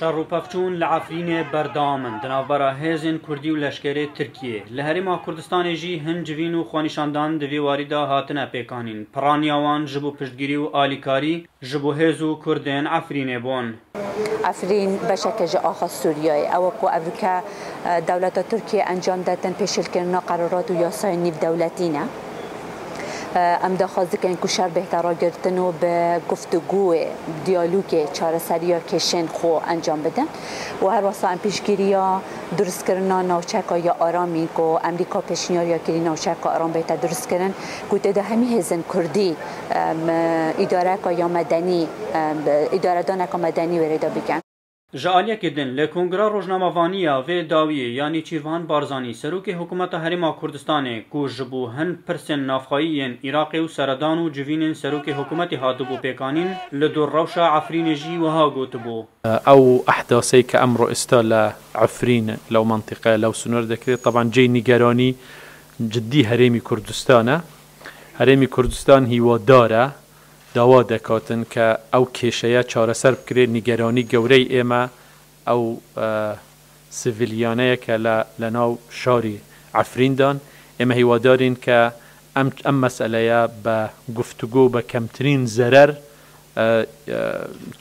شر و پفچون لعفرین بردامن دنابرا هێزên Kurdî û leşkerê Tirkiye li Herêma Kurdistanê jî hin civîn û xwenîşandan di vê warî de hatine pêkanîn. Piraniya wan ji bo piştgirî û alîkarî ji bo hêz û Kurdên Efrînê bûn. Efrîn beşeke ji axa Sûriyayê ew ku evrika dewleta Tirkiye encam datin pêşîlkirina qerarat û yasayên nîvdewletî ne. ام دخواست دکن که شر بهتر گرفتن و به گفتگو دیالوگ چارەسەریya کشن خو انجام بدن و هر واسه ام پیشگیریا درست کردن ناوچه‌ها یا آرامی که امریکا پیشنهاد کردن ناوچه‌ها آرام بهتر درست کردن گفته ده همین هزن کردی اداره یا مدنی اداره دانه که مدنی ورده بگن. Ji aliyekê din li Kongera Rojnamavaniya vê dawiyê yanî Çîrvan Barzanî serokê hikûmeta Herêma Kurdistanê ku ji bo hin pirsên navxayî yên Iraqê û seredan û civînên serokê hikûmetê hatibû pêkanîn li dor rewşa Efrînê jî wiha gotibû. ئەو ئەحداسەی کە ئەمڕۆ ئێستا لە عفرین لەو منطقە لەو سنوور دەکرێت طبعاً جێی نیگەرانی جدی هەرێمی کوردستانە. هەرێمی کوردستان هیوادارە داوا دەکاتن کە ئەو کێشەیە چارەسەر بکرێت نیگەرانی گەورەی ئێمە ئەو سڤیلیانەیە کە لە ناو شاری عفریندان ئێمە هیوادارین کە ئەم مەسئلەیە بە گفتوگۆ بە کەمترین زەرەر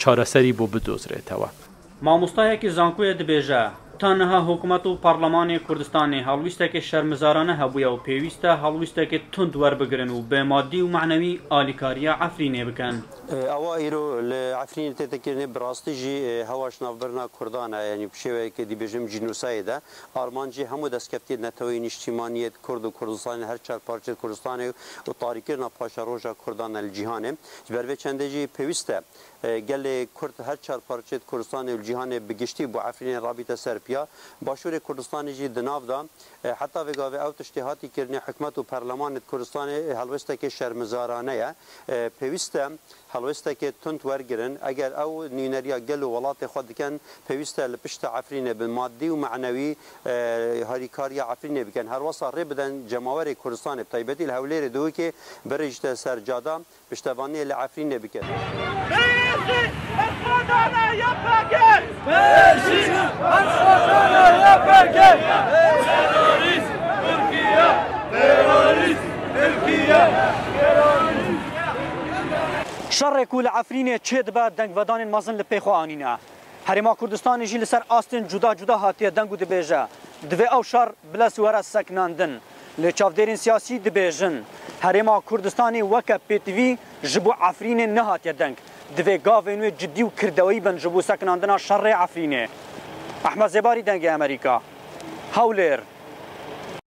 چارەسەری بۆ بدۆزرێتەوە. مامۆستایەکی زانکۆیە دەبێژە تەنها حکوومەت و پەرلەمانی کوردستانی هەڵویستێکی شەرمزارانە هەبوویە و پێویستە هەڵویستێکی تند وەربگرن و بە مادی و معنەوی ئالیکاریە عەفرینێ بکەن. ئەوە ئیرۆ لە عەفرین تێتەکردنی بڕاستیژی هەواش ناوبەرنا کوردانە یعنی شێوەیەکە دیبێژم جینوسایدا ئارمانجی هەموو دەستکەفتی نەتەوەی نیشتیمانیەت کورد و کوردستانی هەر چار پارچەی کوردستانی و تاریکردنا پاشە ڕۆژە کوردانە لە جیهانێ بەربێ چەندێکی پێویستە gelê Kurd her çar parçet Kurdistanê û cîhanê bi giştî bû Efrînê rabîte serpiya başûrê Kurdistanê jî di nav da heta vêgavê ew tiştê hatî kirinê hikûmet û perlemanê Kurdistanê helwestekê şermizarane ye pêwîst e helwestekê tund wergirin eger ew nûneriya gel û welatê xwe dikin pêwîst e li pişta Efrînê bi maddî û meعنewî harîkariya Efrînê bikin her wasa rê bidin cemawerê Kurdistanê bi taybetî li Hewlêrê Dûkê birê ji te sercada piştevaniyê li Efrînê bikin. شەڕێک و لە عەفرینێ چێ دەبە دەنگڤەدانên mezin li pê xwe anîne. Herêma Kurdistanê jî li ser astên cuda cuda hatiye deng û dibêje divê ew şer bila siwara seknandin. Li çavdêrên siyasî dibêjin Herêma Kurdistanê weke pêtivî ji bo Efrînê nehatiye deng. Divê gavên wê ciddî û kirdewî bin ji bo seknandina şerrê Efrînê. Ehmed Zêbarî dengê Amerîka. Hewlêr.